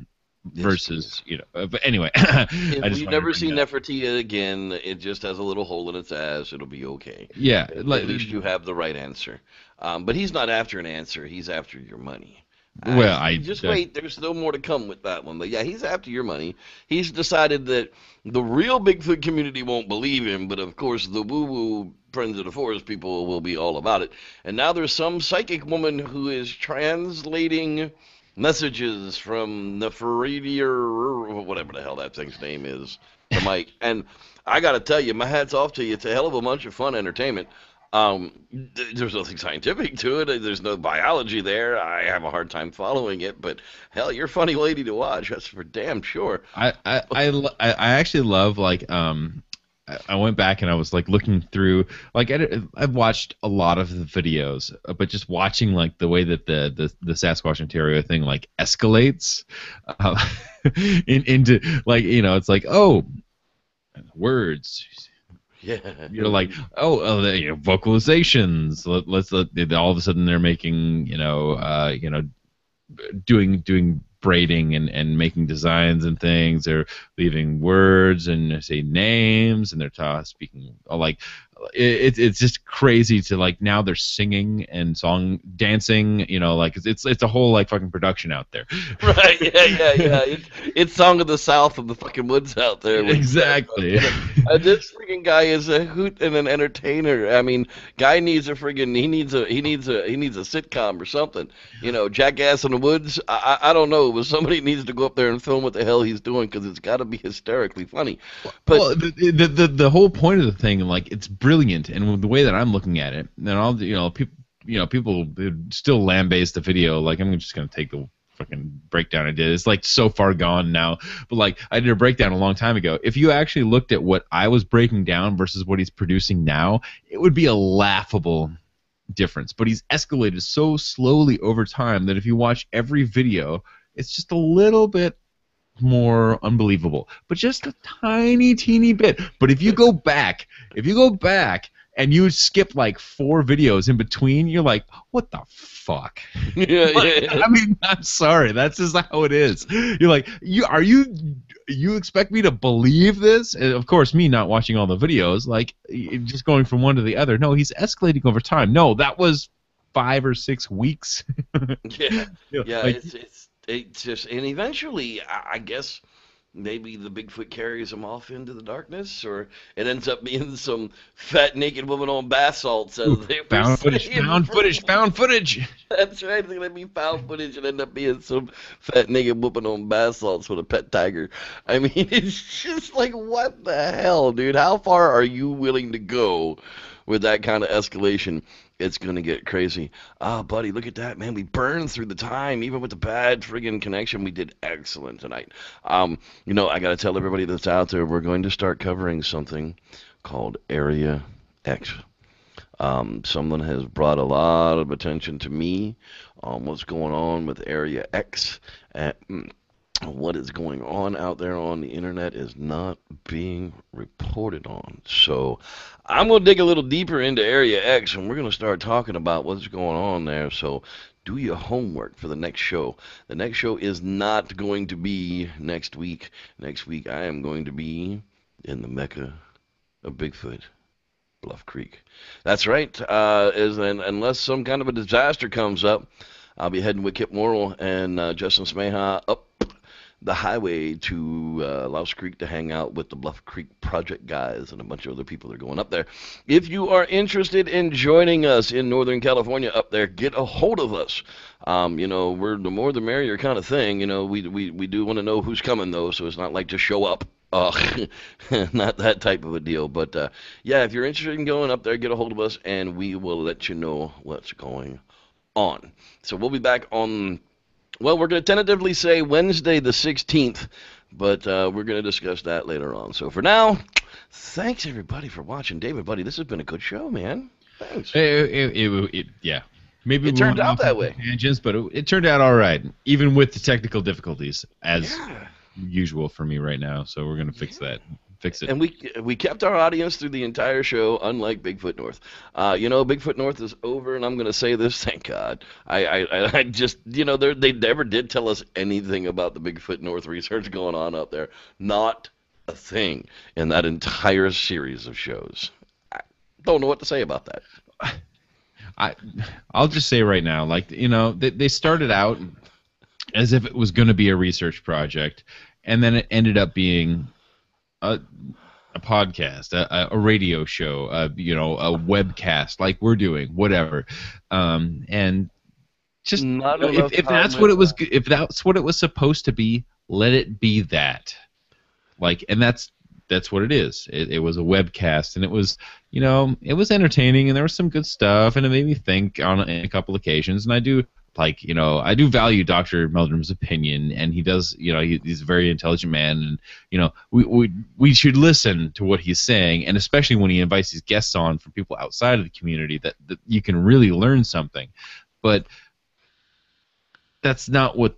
Speaker 3: Versus, but anyway,
Speaker 2: if you never see Nefertia again, it just has a little hole in its ass. It'll be okay.
Speaker 3: Yeah,
Speaker 2: at least you have the right answer. But he's not after an answer. He's after your money.
Speaker 3: Well,
Speaker 2: wait. There's no more to come with that one. But yeah, he's after your money. He's decided that the real Bigfoot community won't believe him, but of course the woo-woo Friends of the Forest people will be all about it. And now there's some psychic woman who is translating messages from Nefertiti or whatever the hell that thing's name is to Mike. And I got to tell you, my hat's off to you. It's a hell of a bunch of fun entertainment. There's nothing scientific to it. There's no biology there. I have a hard time following it, but hell, you're a funny lady to watch. That's for damn sure.
Speaker 3: I actually love, like, I went back and I was like looking through, like, I've watched a lot of the videos, but just watching like the way that the Sasquatch Ontario thing like escalates into, like, it's like, oh, words.
Speaker 2: Yeah.
Speaker 3: You're like, vocalizations. Let's all of a sudden they're making, doing braiding and making designs and things. They're leaving words and say names, and they're speaking, like, it's just crazy to, like, now they're singing and dancing, like it's a whole, like, fucking production out there.
Speaker 2: Right, yeah. It's Song of the South of the fucking woods out there.
Speaker 3: Exactly.
Speaker 2: This freaking guy is a hoot and an entertainer. I mean, guy needs a friggin' he needs a sitcom or something. Jackass in the Woods. I don't know, but somebody needs to go up there and film what the hell he's doing, because it's got to be hysterically funny. But
Speaker 3: the whole point of the thing, like, it's brilliant, and the way that I'm looking at it, and all people still lambaste the video. Like, I'm just gonna take the fucking breakdown I did. It's like so far gone now, but like, I did a breakdown a long time ago. If you actually looked at what I was breaking down versus what he's producing now, it would be a laughable difference. But he's escalated so slowly over time that if you watch every video, it's just a little bit more unbelievable, but just a tiny teeny bit. But if you go back and you skip like 4 videos in between, you're like, what the fuck?
Speaker 2: Yeah.
Speaker 3: I mean, I'm sorry, that's just how it is. You're like, you expect me to believe this? And of course, me not watching all the videos, like, just going from one to the other. No, he's escalating over time. No, that was 5 or 6 weeks.
Speaker 2: Yeah.
Speaker 3: Like,
Speaker 2: It's just, and eventually, I guess, maybe the Bigfoot carries him off into the darkness, or it ends up being some fat naked woman on bath salts.
Speaker 3: Found footage.
Speaker 2: That's right. It's gonna be found footage and end up being some fat naked woman on bath salts with a pet tiger. I mean, it's just like, what the hell, dude? How far are you willing to go with that kind of escalation? It's going to get crazy. Buddy, look at that, man. We burned through the time. Even with the bad friggin' connection, we did excellent tonight. I got to tell everybody that's out there, we're going to start covering something called Area X. Someone has brought a lot of attention to me on what's going on with Area X. What is going on out there on the internet is not being reported on. So I'm going to dig a little deeper into Area X, and we're going to start talking about what's going on there. So do your homework for the next show. The next show is not going to be next week. Next week I am going to be in the Mecca of Bigfoot, Bluff Creek. That's right. Unless some kind of a disaster comes up, I'll be heading with Kip Morrill and Justin Smeha up the highway to Louse Creek to hang out with the Bluff Creek Project guys and a bunch of other people that are going up there. If you are interested in joining us in Northern California up there, get a hold of us. We're the more the merrier kind of thing. We do want to know who's coming, though, so it's not like just show up. Not that type of a deal. But, if you're interested in going up there, get a hold of us, and we will let you know what's going on. So we'll be back on... Well, we're going to tentatively say Wednesday the 16th, but we're going to discuss that later on. So for now, thanks everybody for watching. David, buddy, this has been a good show, man. Thanks.
Speaker 3: Yeah. Maybe
Speaker 2: it turned out that way.
Speaker 3: Tangents, but it turned out all right, even with the technical difficulties, as usual for me right now. So we're going to fix that. Fix it.
Speaker 2: And we kept our audience through the entire show, unlike Bigfoot North. Bigfoot North is over, and I'm going to say this, thank God. I just, they never did tell us anything about the Bigfoot North research going on up there. Not a thing in that entire series of shows. I don't know what to say about that.
Speaker 3: I'll just say right now, they started out as if it was going to be a research project, and then it ended up being a podcast, a radio show, a webcast like we're doing, whatever, and just if that's what it was supposed to be, let it be that. And that's what it is. It was a webcast, and it was it was entertaining, and there was some good stuff, and it made me think on a couple occasions, and I do. I do value Dr. Meldrum's opinion, and he does, he's a very intelligent man, and, we should listen to what he's saying, and especially when he invites these guests on from people outside of the community that you can really learn something. But that's not what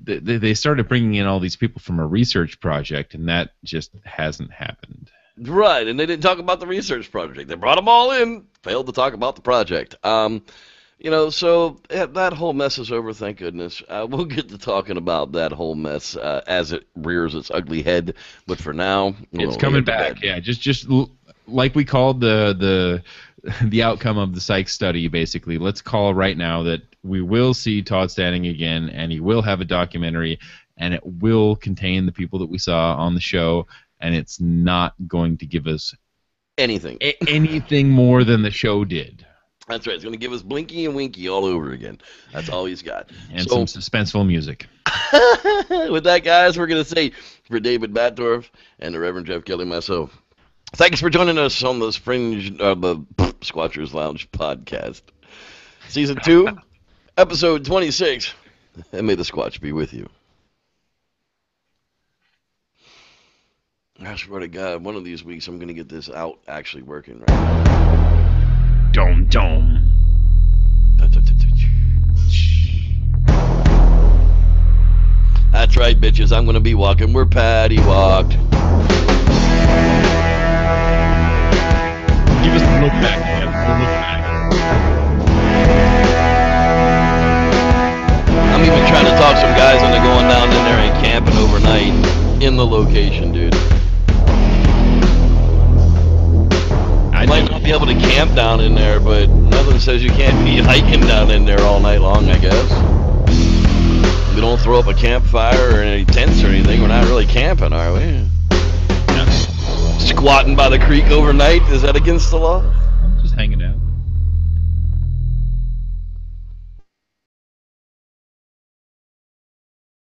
Speaker 3: they started bringing in all these people from a research project, and that just hasn't happened.
Speaker 2: Right, and they didn't talk about the research project. They brought them all in, failed to talk about the project. So that whole mess is over, thank goodness. We'll get to talking about that whole mess as it rears its ugly head. But for now,
Speaker 3: it's coming back. Yeah, just like we called the outcome of the Sikes study. Basically, let's call right now that we will see Todd Standing again, and he will have a documentary, and it will contain the people that we saw on the show, and it's not going to give us anything more than the show did.
Speaker 2: That's right. It's going to give us Blinky and Winky all over again. That's all he's got.
Speaker 3: And some suspenseful music.
Speaker 2: With that, guys, we're going to say for David Batdorf and the Reverend Jeff Kelly, myself, thanks for joining us on the the Squatchers Lounge podcast. Season 2, episode 26. And may the Squatch be with you. I swear to God, one of these weeks I'm going to get this out actually working right now.
Speaker 3: Dome.
Speaker 2: That's right, bitches. I'm going to be walking where Patty walked.
Speaker 3: Give us the look back, man. The look back.
Speaker 2: I'm even trying to talk some guys into going down in there and camping overnight in the location, dude. I might not be able to camp down in there, but nothing says you can't be hiking down in there all night long, I guess. We don't throw up a campfire or any tents or anything. We're not really camping, are we?
Speaker 3: No.
Speaker 2: Squatting by the creek overnight, is that against the law?